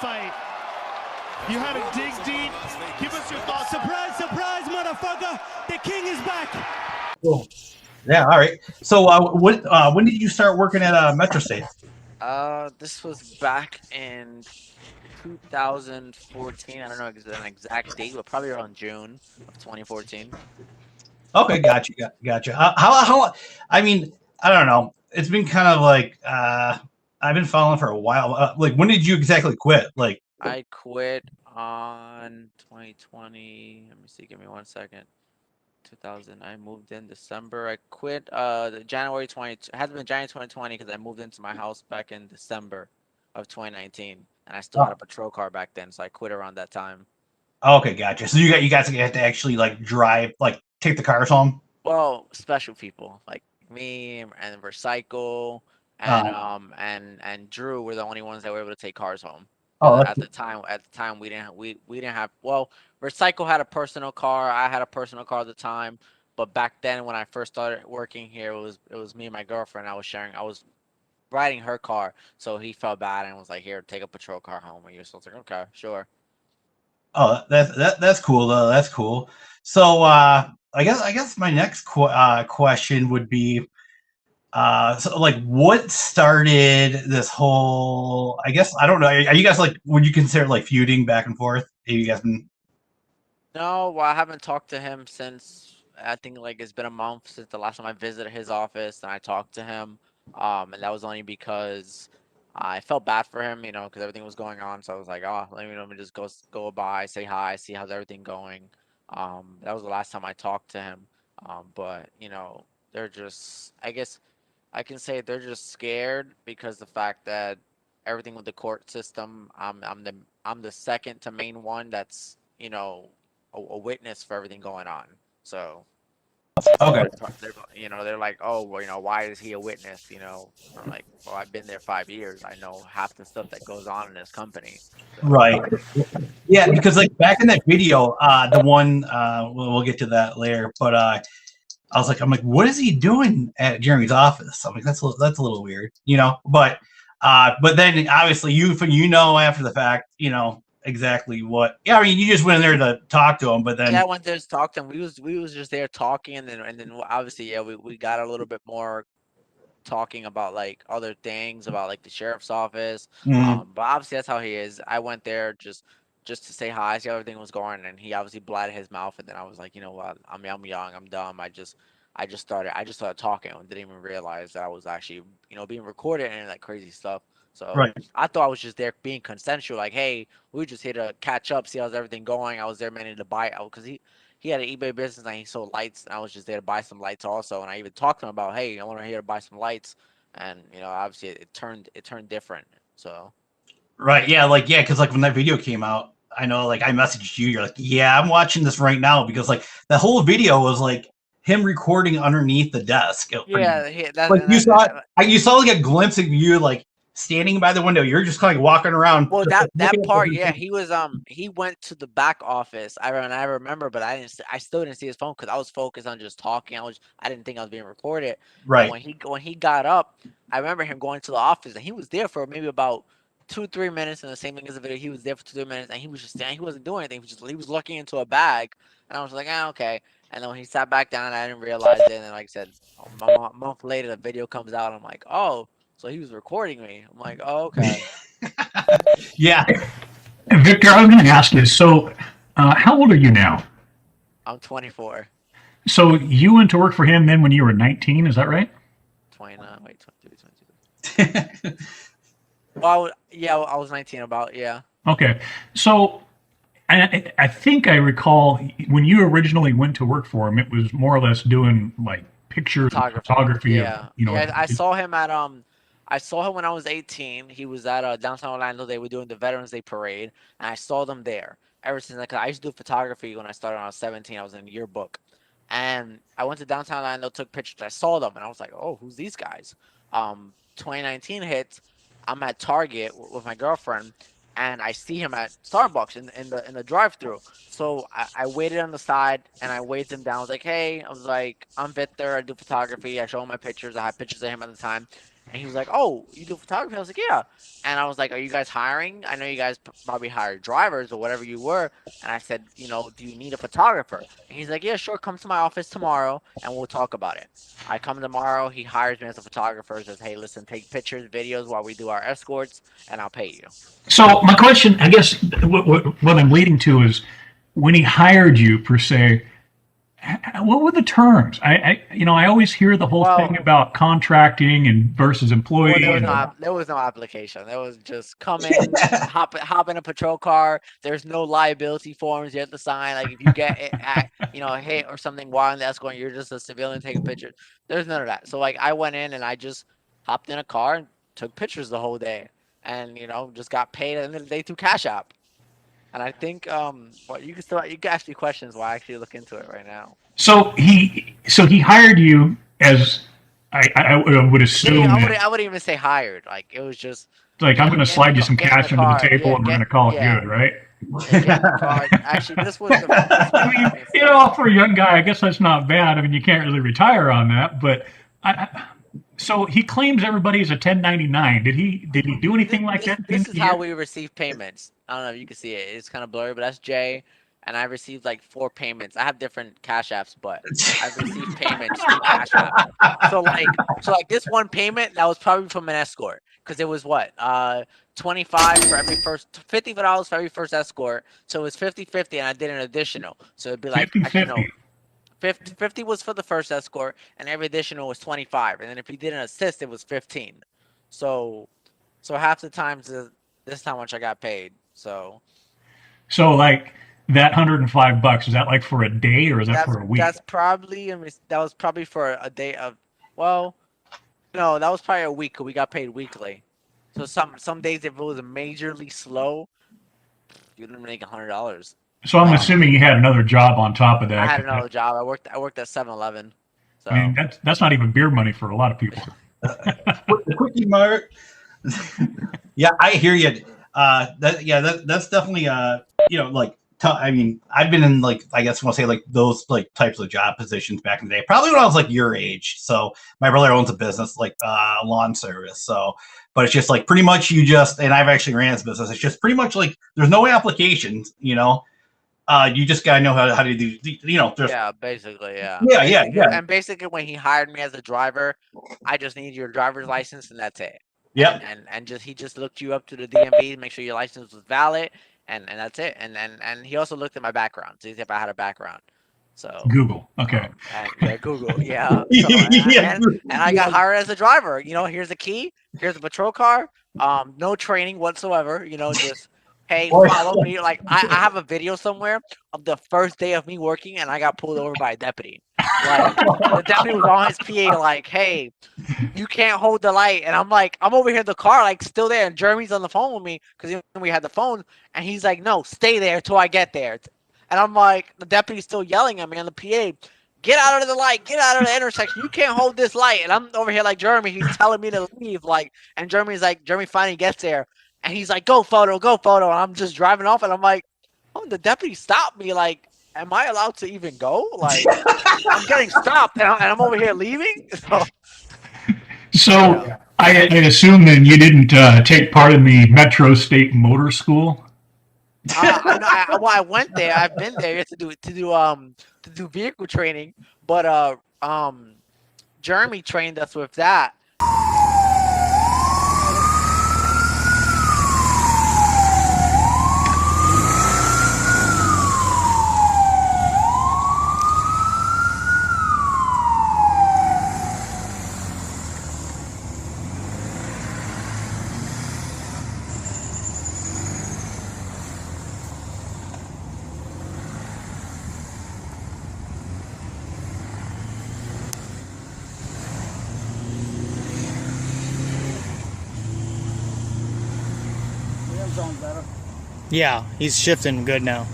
fight. You had to dig deep. Give us your thoughts. Surprise, surprise, motherfucker! The king is back. Cool. Yeah, all right. So, when did you start working at Metro State? This was back in 2014. I don't know an exact date, but probably around June of 2014. Okay, gotcha. How? I mean, I don't know. It's been kind of like I've been following for a while. Like, when did you exactly quit? Like, I quit on 2020. Let me see. Give me 1 second. 2000. I moved in December. I quit the January 20. It had been January 2020 because I moved into my house back in December of 2019, and I still had a patrol car back then, so I quit around that time. okay, gotcha. So you guys have to actually like drive, like take the cars home. Well, special people like me and Recycle and Drew were the only ones that were able to take cars home. Oh, At the time we didn't have. Well, Recycle had a personal car. I had a personal car at the time. But back then, when I first started working here, it was me and my girlfriend. I was riding her car, so he felt bad and was like, "Here, take a patrol car home." And so I was like, "Okay, sure." oh, that's cool though. That's cool. So, I guess my next question would be, so like, what started this whole? I guess I don't know. Are you guys like? Would you consider like feuding back and forth? Have you guys been? No, well, I haven't talked to him since I think like it's been a month since the last time I visited his office and I talked to him. And that was only because I felt bad for him, because everything was going on. So I was like, oh, let me just go by, say hi, see how's everything going. That was the last time I talked to him. But they're just, I guess I can say they're just scared because the fact that everything with the court system, I'm the second to main one that's a witness for everything going on. So Okay. they're like, oh, well, why is he a witness? I'm like, well, I've been there 5 years. I know half the stuff that goes on in this company. So. Right. Yeah, because like back in that video, the one we'll get to that later, but I'm like, what is he doing at Jeremy's office? I'm like, that's a little weird, But then obviously you know after the fact, exactly what. Yeah, I mean, you just went in there to talk to him, but then Yeah, I went there to talk to him. We was just there talking, and then obviously, yeah, we got a little bit more talking about like other things about like the sheriff's office. But obviously that's how he is. I went there just to say hi, see how everything was going, and he obviously blatted his mouth, and then I was like, you know what, I'm young, I'm dumb. I just started talking and didn't even realize that I was actually being recorded and like crazy stuff. So right. I thought I was just there being consensual, like, hey, we were just here to catch up, see how's everything going. I was there mainly to buy out because he had an eBay business and he sold lights, and I was just there to buy some lights also. And I even talked to him about, hey, I want to here to buy some lights, and obviously it turned different. So Right. Yeah. Because like when that video came out, I know like I messaged you. You're like, yeah, I'm watching this right now because like the whole video was like him recording underneath the desk. yeah, Like you saw like a glimpse of you like standing by the window. You're just kind of like walking around. well, just, that like, part, yeah, he went to the back office. I remember, but I still didn't see his phone because I was focused on just talking. I didn't think I was being recorded. And Right. when he got up, I remember him going to the office, and he was there for maybe about 2-3 minutes. And the same thing as the video, he was there for 2-3 minutes, and he was just standing. He wasn't doing anything. He was looking into a bag, and I was like, ah, okay. And then when he sat back down, I didn't realize it. And then, like I said, a month later, the video comes out. I'm like, oh, so he was recording me. I'm like, oh, okay. Yeah. Victor, I was going to ask you, so how old are you now? I'm 24. So you went to work for him then when you were 19, is that right? 29, wait, 23, 22. Well, yeah, I was 19 about, yeah. Okay. So I think I recall when you originally went to work for him, it was more or less doing like pictures, photography. Yeah. Yeah, I saw him when I was 18. He was at downtown Orlando. They were doing the Veterans Day parade, and I saw them there. Ever since, like, I used to do photography when I started when I was 17. I was in a yearbook. And I went to downtown Orlando, took pictures. I saw them, and I was like, oh, who's these guys? 2019 hits. I'm at Target with my girlfriend, and I see him at Starbucks in the drive-thru. So I waited on the side, and I waved him down. I was like, hey, I'm Victor. I do photography. I show him my pictures. I had pictures of him at the time. And he was like, "Oh, you do photography?" I was like, "Yeah." And I was like, "Are you guys hiring? I know you guys probably hired drivers or whatever you were." And I said, "Do you need a photographer?" And he's like, "Yeah, sure. Come to my office tomorrow and we'll talk about it." I come tomorrow. He hires me as a photographer. Says, "Hey, listen, take pictures, videos while we do our escorts, and I'll pay you." So my question, I guess, what I'm leading to is, when he hired you per se, what were the terms? I always hear the whole thing Well, about contracting and versus Well, employee. there was no application. There was just come in, hop in a patrol car. There's no liability forms you have to sign. Like if you get hit or something while in the escort, you're just a civilian taking pictures. There's none of that. So like I went in and I just hopped in a car and took pictures the whole day, and just got paid at the end of the day through Cash App. And I think well you can ask me questions while I actually look into it right now. So he hired you as I would assume I wouldn't even say hired. Like it was just like I'm going to slide you some get in the cash under the car. table Yeah, and we're going to call it yeah. good, right? Yeah, get in the car. Actually, this was I mean, for a young guy, I guess that's not bad. I mean, you can't really retire on that, but so he claims everybody's a 1099. Did he do anything like that? This is how we receive payments. I don't know if you can see it. It's kind of blurry, but that's Jay. And I received like 4 payments. I have different Cash Apps, but I've received payments through Cash App. So like this one payment that was probably from an escort, because it was what 25 for every first $50 for every first escort. So it was 50-50, and I did an additional. So it'd be like 50-50. 50 was for the first escort, and every additional was 25. And then if he did an assist, it was 15. So half the times this is how much I got paid. So like that $105, is that like for a day or is that for a week? That's probably that was probably for a day of. Well, no, that was probably a week. 'Cause we got paid weekly. So some days if it was majorly slow, you didn't make $100. So I'm assuming you had another job on top of that. I had another job. I worked at 7-Eleven. So I mean, that's not even beer money for a lot of people. The quickie mart. Yeah, I hear you. That's definitely I mean, I've been in like I guess we'll say like those like types of job positions back in the day. Probably when I was like your age. So my brother owns a business like lawn service. So, but it's just like pretty much and I've actually ran his business. It's just pretty much like there's no applications. You just gotta know how to do. yeah, basically, yeah. Yeah. And basically, when he hired me as a driver, I just need your driver's license, and that's it. Yep. And he just looked you up to the DMV to make sure your license was valid, and that's it. And he also looked at my background to see if I had a background. So Google, okay. Google, yeah. So, and I got hired as a driver. Here's the key. Here's the patrol car. No training whatsoever. Just. Hey, follow me. Like I have a video somewhere of the first day of me working, and I got pulled over by a deputy. Like the deputy was on his PA, like, "Hey, you can't hold the light." And I'm over here in the car, like still there, and Jeremy's on the phone with me because we had the phone, and he's like, "No, stay there till I get there." And I'm like, the deputy's still yelling at me on the PA. Get out of the light, get out of the intersection. You can't hold this light. And I'm over here like Jeremy, he's telling me to leave. And Jeremy finally gets there. And he's like, go photo. And I'm just driving off. And I'm like, oh, the deputy stopped me. Like, am I allowed to even go? Like, I'm getting stopped. And I'm over here leaving. So I assume then you didn't take part in the Metro State Motor School? I went there. I've been there to do vehicle training. But Jeremy trained us with that. Yeah, he's shifting good now.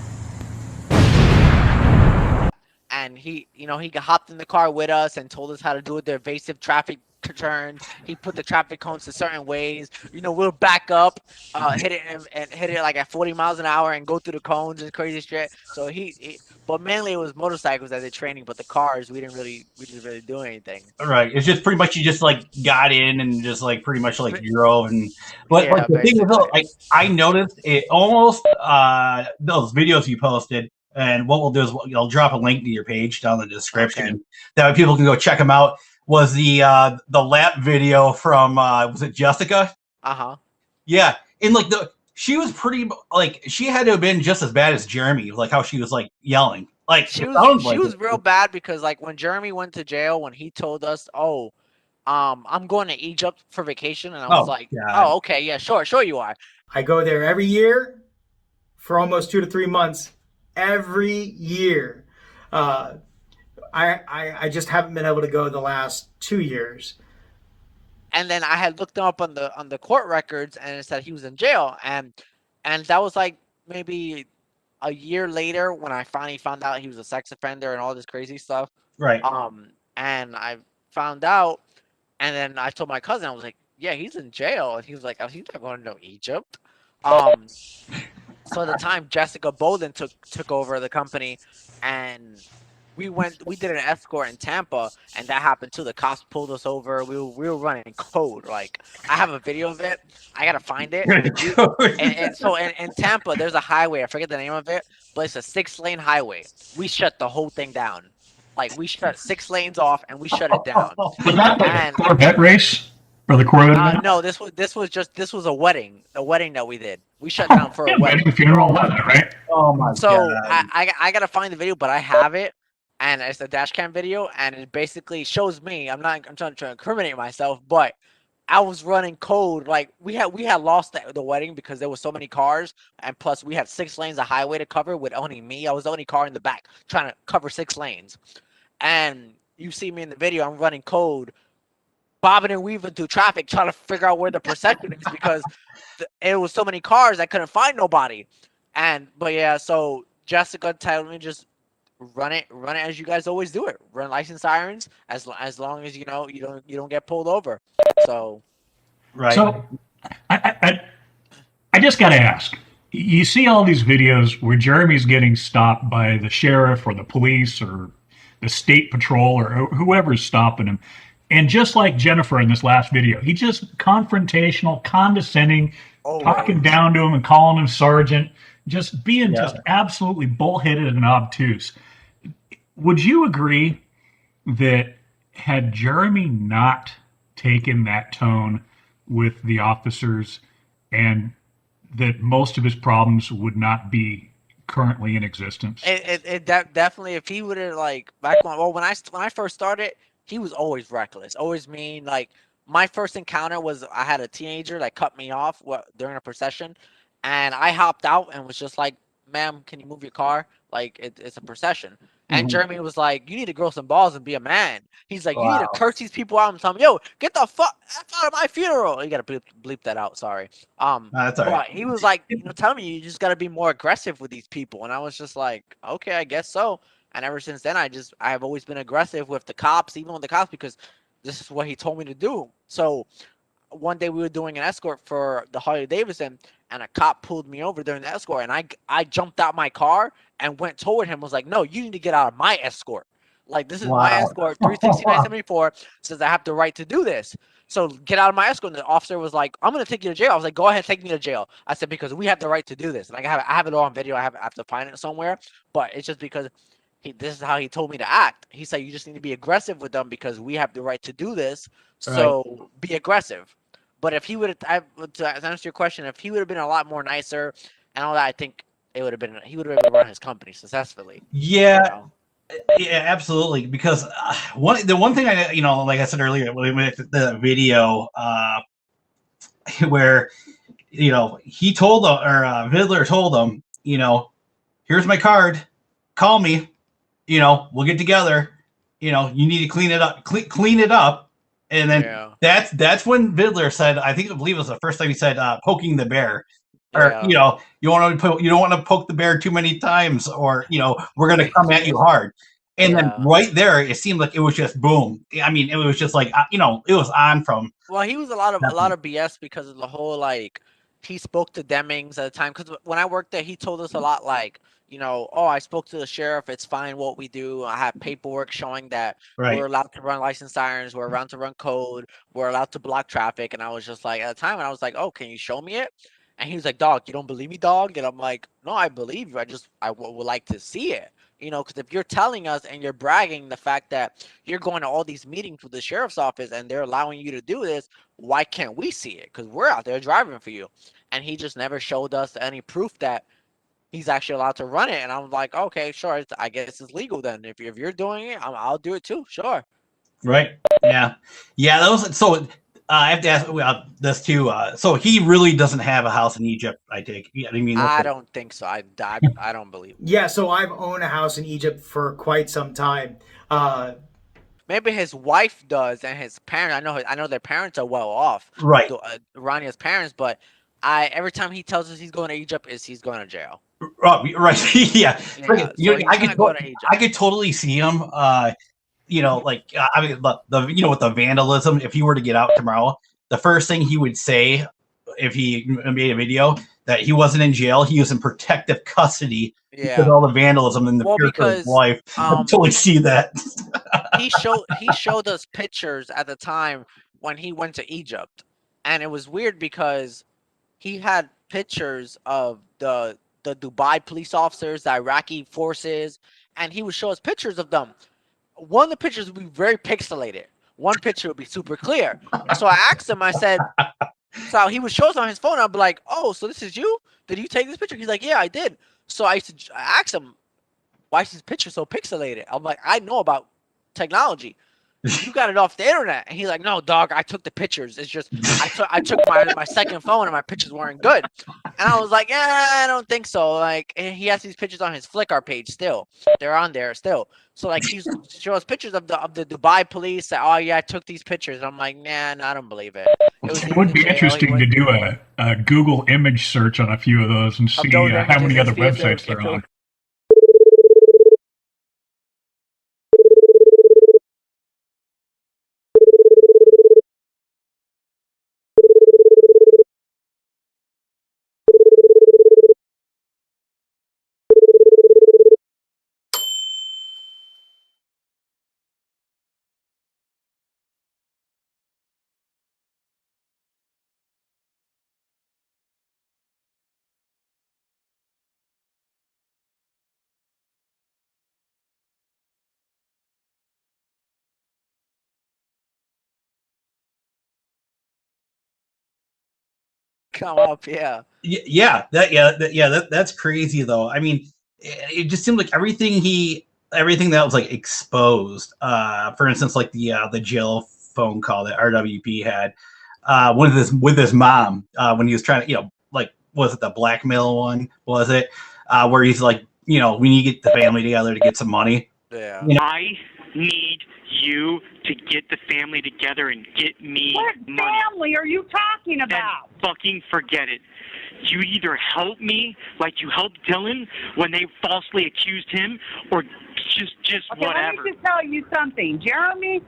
And he hopped in the car with us and told us how to do the evasive traffic turns. He put the traffic cones in certain ways. We'll back up, hit it and hit it like at 40 miles an hour and go through the cones and crazy shit. So but mainly it was motorcycles as a training, but the cars we didn't really do anything. Right. It's just pretty much you just like got in and just like pretty much like drove but Yeah, like the thing is though, like I noticed it almost those videos you posted, and what we'll do is I'll drop a link to your page down in the description. Okay. That way people can go check them out. Was the lap video from was it Jessica? Uh-huh. Yeah. And like she was pretty like she had to have been just as bad as Jeremy, like how she was like yelling. Like she was real bad because like when Jeremy went to jail, when he told us, I'm going to Egypt for vacation, and I was like, God. Oh, okay, yeah, sure you are. I go there every year for almost 2 to 3 months. Every year. I just haven't been able to go the last 2 years. And then I had looked him up on the court records, and it said he was in jail, and that was like maybe a year later when I finally found out he was a sex offender and all this crazy stuff. Right. And I found out, and then I told my cousin, I was like, yeah, he's in jail. And he was like, oh, he's not going to Egypt. So at the time, Jessica Bolden took over the company, and we did an escort in Tampa, and that happened too. The cops pulled us over. We were running code. Like, I have a video of it. I gotta find it. And so in Tampa, there's a highway. I forget the name of it, but it's a 6-lane highway. We shut the whole thing down. Like, we shut 6 lanes off, and we shut it down. Was that the Corvette race? Or the Corvette? No, this was a wedding. A wedding that we did. We shut down for a wedding. Funeral, right? Oh my God. So I gotta find the video, but I have it. And it's a dash cam video, and it basically shows me. I'm trying to incriminate myself, but I was running code. Like we had lost the wedding because there was so many cars, and plus we had 6 lanes of highway to cover with only me. I was the only car in the back trying to cover 6 lanes. And you see me in the video. I'm running code, bobbing and weaving through traffic, trying to figure out where the procession is because it was so many cars I couldn't find nobody. But yeah, so Jessica told me just run it as you guys always do it. Run license sirens as long as you don't get pulled over. So right. So I just got to ask. You see all these videos where Jeremy's getting stopped by the sheriff or the police or the state patrol or whoever's stopping him. And just like Jennifer in this last video, he just confrontational, condescending, talking down to him and calling him sergeant, just being just absolutely bullheaded and obtuse. Would you agree that had Jeremy not taken that tone with the officers, and that most of his problems would not be currently in existence? Definitely, if he would have like back when I first started, he was always reckless, always mean. Like my first encounter was I had a teenager that cut me off during a procession, and I hopped out and was just like, "Ma'am, can you move your car? Like it's a procession." And Jeremy was like, "You need to grow some balls and be a man." He's like, "You need to curse these people out and tell them, yo, get the fuck out of my funeral." You gotta bleep that out. Sorry. That's all right. He was like, tell me you just gotta be more aggressive with these people, and I was just like, okay, I guess so. And ever since then, I've always been aggressive with the cops, even with the cops, because this is what he told me to do. So one day we were doing an escort for the Harley Davidson, and a cop pulled me over during the escort, and I jumped out my car and went toward him. Was like, "No, you need to get out of my escort. Like this is my escort. 36974 says I have the right to do this. So get out of my escort." And the officer was like, "I'm gonna take you to jail." I was like, "Go ahead, take me to jail." I said, "Because we have the right to do this." Like I have it all on video. I have to find it somewhere, but it's just because this is how he told me to act. He said, "You just need to be aggressive with them because we have the right to do this. So be aggressive." But if he would have, to answer your question, if he would have been a lot more nicer and all that, I think he would have been able to run his company successfully. Yeah, yeah, absolutely. Because the one thing like I said earlier, with the video where he told Vidler told him, "Here's my card, call me, we'll get together, you need to clean it up." And then that's when Vidler said, I believe it was the first time he said, poking the bear, or you don't want to poke the bear too many times, or we're going to come at you hard. And then Yeah. right there, it seemed like it was just boom. I mean, it was just like it was on from. Well, he was a lot of BS because of the whole like he spoke to Demings at the time. Because when I worked there, he told us a lot like, oh, I spoke to the sheriff. It's fine what we do. I have paperwork showing that Right. we're allowed to run license sirens. We're allowed to run code. We're allowed to block traffic. And I was just like, at the time, and I was like, oh, can you show me it? And he was like, dog, you don't believe me, dog? And I'm like, no, I believe you. I would like to see it. Because if you're telling us and you're bragging the fact that you're going to all these meetings with the sheriff's office and they're allowing you to do this, why can't we see it? Because we're out there driving for you. And he just never showed us any proof that he's actually allowed to run it. And I'm like, okay, sure. I guess it's legal then. If you're doing it, I'll do it too. Sure. Right. Yeah. Yeah. Those. So I have to ask this too. So he really doesn't have a house in Egypt, I take. I mean, I don't think so. I don't believe it. Yeah, so I've owned a house in Egypt for quite some time. Maybe his wife does, and his parents. I know their parents are well off. Right. Rania's parents, but every time he tells us he's going to Egypt, he's going to jail. Right. Yeah, I could totally see him. I mean, the with the vandalism. If he were to get out tomorrow, the first thing he would say, if he made a video, that he wasn't in jail, he was in protective custody because of all the vandalism and the fear for his life. I totally see that. he showed us pictures at the time when he went to Egypt, and it was weird because he had pictures of the Dubai police officers, the Iraqi forces, and he would show us pictures of them. One of the pictures would be very pixelated. One picture would be super clear. So I asked him, I said, so he would show us on his phone. I'd be like, oh, so this is you? Did you take this picture? He's like, yeah, I did. So I asked him, why is his picture so pixelated? I'm like, I know about technology. You got it off the internet. And he's like, no, dog, I took the pictures. It's just I took my second phone and my pictures weren't good. And I was like, yeah, I don't think so. Like, and he has these pictures on his Flickr page still. They're on there still. So like he shows pictures of the Dubai police that, oh yeah, I took these pictures. And I'm like, nah, I don't believe it. It would be interesting to do a Google image search on a few of those and see how many other websites they're on. Come up, yeah. That's crazy though. I mean, it just seemed like everything that was like exposed. For instance, like the jail phone call that RWP had with his mom when he was trying to, like, was it the blackmail one? Was it where he's like, we need to get the family together to get some money? Yeah. I need you to get the family together and get me money. What family are you talking about? Then fucking forget it. You either help me like you helped Dylan when they falsely accused him, or just okay, whatever. Let me just tell you something. Jeremy,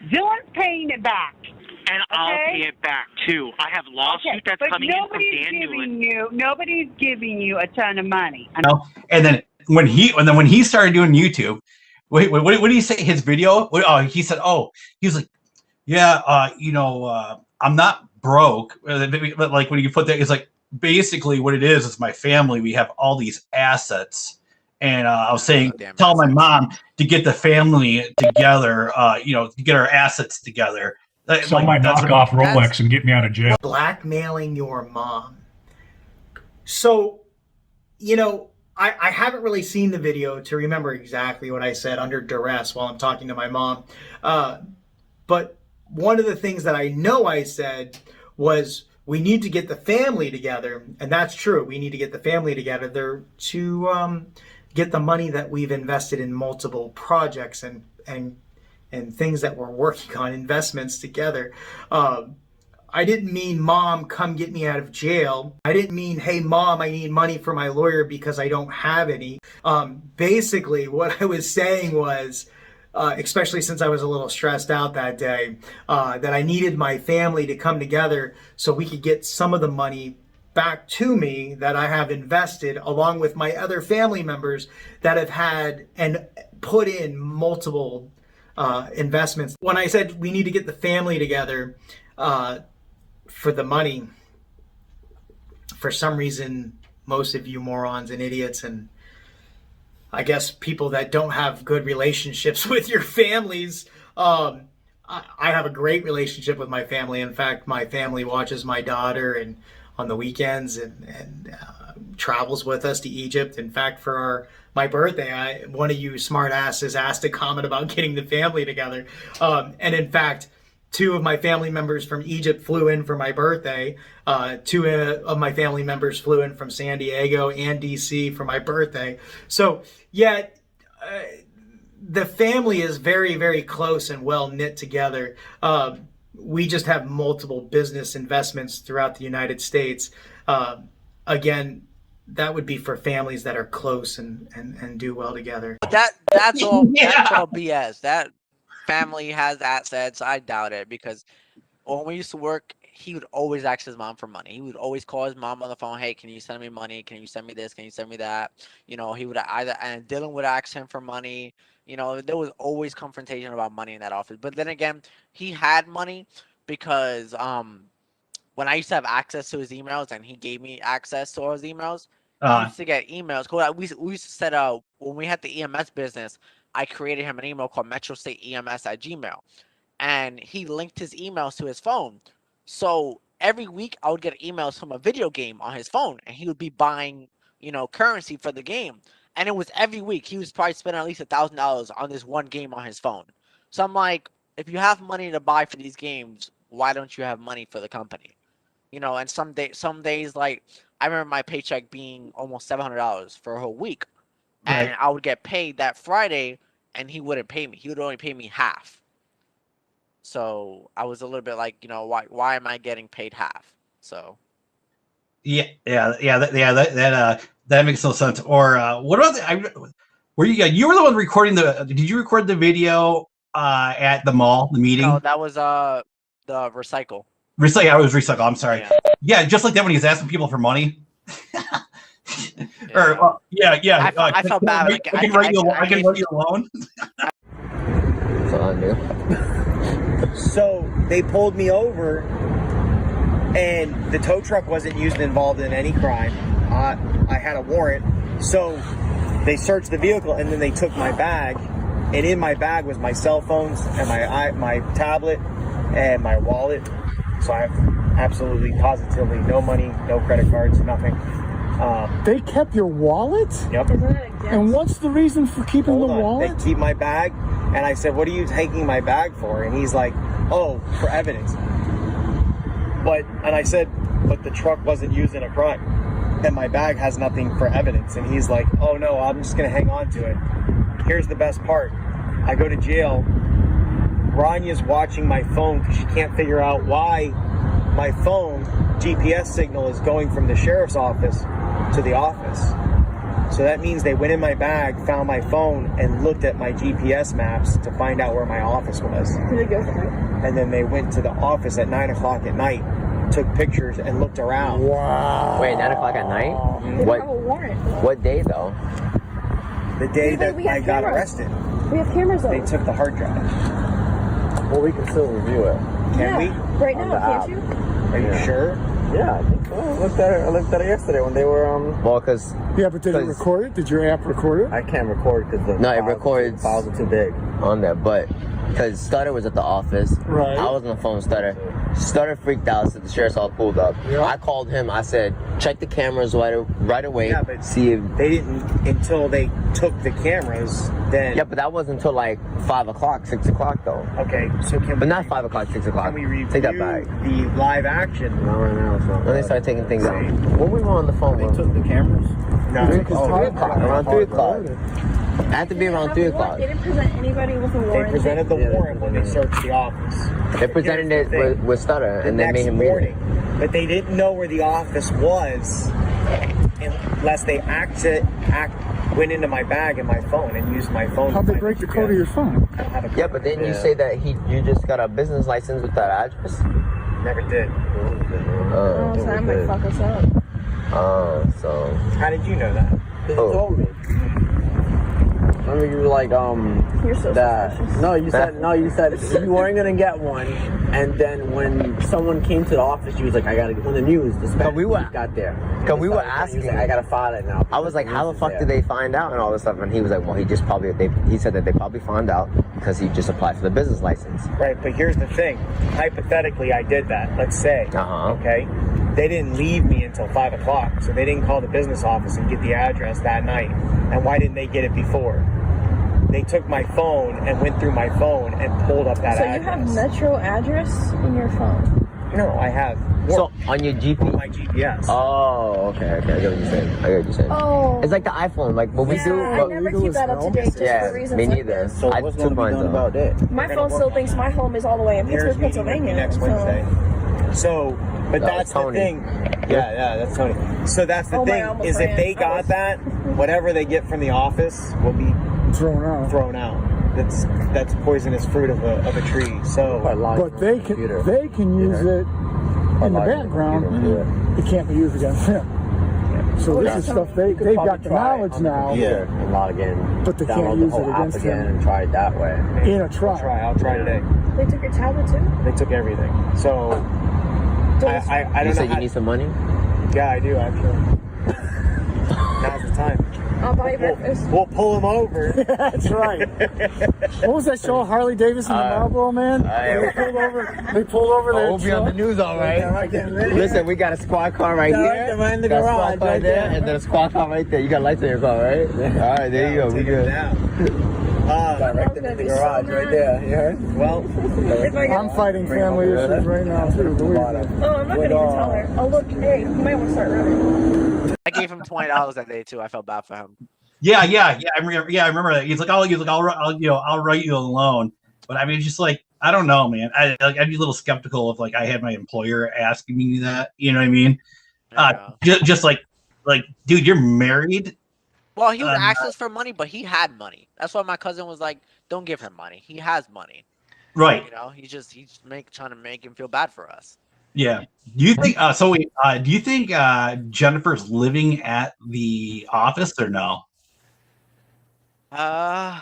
Dylan's paying it back. And I'll pay it back too. I have a lawsuit that's coming in from Dan Newland. Nobody's giving you a ton of money. And then when he started doing YouTube, wait, what did he say? His video? He said, he was like, yeah, I'm not broke. But like when you put that, it's like basically what it is my family. We have all these assets. And I was saying, tell my mom to get the family together, to get our assets together. Sell my knockoff Rolex and get me out of jail. Blackmailing your mom. So, I haven't really seen the video to remember exactly what I said under duress while I'm talking to my mom. But one of the things that I know I said was, we need to get the family together. And that's true. We need to get the family together to get the money that we've invested in multiple projects and things that we're working on, investments together. I didn't mean, Mom, come get me out of jail. I didn't mean, hey, Mom, I need money for my lawyer because I don't have any. Basically, what I was saying was, especially since I was a little stressed out that day, that I needed my family to come together so we could get some of the money back to me that I have invested, along with my other family members that have had and put in multiple investments. When I said we need to get the family together for the money, for some reason, most of you morons and idiots, and I guess people that don't have good relationships with your families, I have a great relationship with my family. In fact, my family watches my daughter and on the weekends and travels with us to Egypt. In fact, for my birthday, one of you smart asses asked a comment about getting the family together. And in fact, 2 of my family members from Egypt flew in for my birthday. 2 of my family members flew in from San Diego and DC for my birthday. So yeah, the family is very, very close and well knit together. We just have multiple business investments throughout the United States. Again, that would be for families that are close and do well together. That's all. That's all BS. That family has assets. I doubt it, because when we used to work, he would always ask his mom for money. He would always call his mom on the phone. Hey, can you send me money? Can you send me this? Can you send me that? You know, he would either, and Dylan would ask him for money. You know, there was always confrontation about money in that office. But then again, he had money because when I used to have access to his emails and he gave me access to all his emails, I used to get emails. We used to set up, when we had the EMS business, I created him an email called metrostateems@gmail. And he linked his emails to his phone. So every week I would get emails from a video game on his phone, and he would be buying, you know, currency for the game. And it was every week. He was probably spending at least $1,000 on this one game on his phone. So I'm like, if you have money to buy for these games, why don't you have money for the company? You know, and some days, like, I remember my paycheck being almost $700 for a whole week. And I would get paid that Friday, and he wouldn't pay me. He would only pay me half. So I was a little bit like, you know, why am I getting paid half? So that makes no sense. Or what about you were the one recording did you record the video at the mall, the meeting? No, that was the recycle. Recycle. I was recycle. I'm sorry. Yeah, just like that when he's asking people for money. I felt bad. I can write you a loan. So I knew. So they pulled me over, and the tow truck wasn't involved in any crime. I had a warrant, so they searched the vehicle, and then they took my bag, and in my bag was my cell phones and my tablet and my wallet. So I have absolutely, positively no money, no credit cards, nothing. They kept your wallet? Yep. And what's the reason for keeping the wallet? They keep my bag, and I said, what are you taking my bag for? And he's like, oh, for evidence. And I said, but the truck wasn't used in a crime, and my bag has nothing for evidence. And he's like, oh no, I'm just gonna hang on to it. Here's the best part. I go to jail. Ranya's watching my phone because she can't figure out why my phone GPS signal is going from the sheriff's office to the office. So that means they went in my bag, found my phone, and looked at my GPS maps to find out where my office was. Did they go for it? And then they went to the office at 9 o'clock at night, took pictures, and looked around. Wow. Wait, 9 o'clock at night? They don't have a warrant. What day though? The day that I got arrested. We have cameras though. They took the hard drive. Well, we can still review it. Can we? Right now, can't you? Are you sure? Yeah, I think so. I looked at it yesterday when they were Well, because Yeah, but did it record it? Did your app record it? I can't record because it records files are too big on there. But because Stutter was at the office, Right. I was on the phone with Stutter. Stutter freaked out, so the sheriff's all pulled up. Yeah. I called him. I said, check the cameras right away. Yeah, but see if they didn't until they took the cameras. Then yeah, but that wasn't until like 5 o'clock, 6 o'clock though. Okay, so But not 5 o'clock, 6 o'clock. Can we review Take that back. the live action? Not right now. So when they started taking things out. See. When we were on the phone, They took the cameras. No. 3 o'clock. Around 3 o'clock. It had to be around 3 o'clock. They didn't present anybody with a They warrant. presented the warrant when they searched the office. They presented it with Stutter, and they made him read it. But they didn't know where the office was unless they went into my bag and my phone and used my phone. How'd they break the code of your phone? Yeah, but then you say that you just got a business license with that address? Never did. Oh, so that might fuck us up. Oh, so. How did you know that? They told me. Remember you were like, You're so suspicious. you said you weren't gonna get one, and then when someone came to the office, you was like, I gotta, when the news, the Spanish got there. Cause we were asking, like, I gotta file it now. I was like, how the fuck did they find out and all this stuff? And he was like, well, he said that they probably found out because he just applied for the business license. Right, but here's the thing. Hypothetically, I did that. Let's say, okay, they didn't leave me until 5 o'clock, so they didn't call the business office and get the address that night. And why didn't they get it before? They took my phone and went through my phone and pulled up that address. So you have Metro address in your phone? No, I have. So on your GPS? My GPS. Oh, okay. I get what you're saying. Oh. It's like the iPhone, like what we do. I never keep that up to date just for reasons me like neither. this. So what's going to be done about that? My phone still thinks my home is all the way in Pittsburgh, Pennsylvania. Next Wednesday. So, but that's the Tony. thing. Yeah, that's Tony. So that's the thing is if they got that, whatever they get from the office will be thrown out. That's poisonous fruit of a tree. So, but they can use it in the background. It can't be used against him. So this is stuff they've got the knowledge now. Yeah, and log in. But they can't use it against him. And try it that way. In a trial. I'll try today. They took your tablet too? They took everything. So I don't know. You said you need some money? Yeah, I do actually. Now's the time. I'll buy you breakfast. We'll pull him over. That's right. What was that show, Harley Davidson and the Marlboro Man? They pulled over their We'll be on the news, all right. Listen, we got a squad car right here. Right in the got a garage, squad car right there. and then a squad car right there. You got lights in your car, right? All right, there you go. We good. Directed in the garage right there. You heard? Well, I'm fighting family issues right now too. Believe me. Oh, I'm not gonna even tell her. Oh look, hey, you might want to start running. I gave him $20 that day too. I felt bad for him. Yeah. I remember that. He's like, I'll write you a loan. But I mean, it's just like, I don't know, man. I'd be a little skeptical if like I had my employer asking me that. You know what I mean? Just like, dude, you're married. Well, he would ask us for money, but he had money. That's why my cousin was like, "Don't give him money. He has money." Right. You know, he's trying to make him feel bad for us. Yeah. Do you think? Do you think Jennifer's living at the office or no? I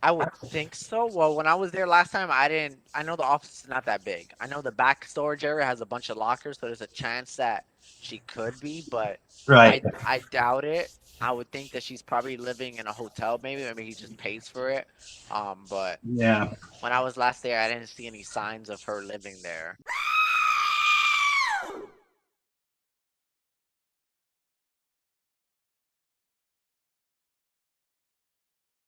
would think so. Well, when I was there last time, I know the office is not that big. I know the back storage area has a bunch of lockers, so there's a chance that she could be, but right. I doubt it. I would think that she's probably living in a hotel, maybe he just pays for it. But yeah, when I was last there, I didn't see any signs of her living there.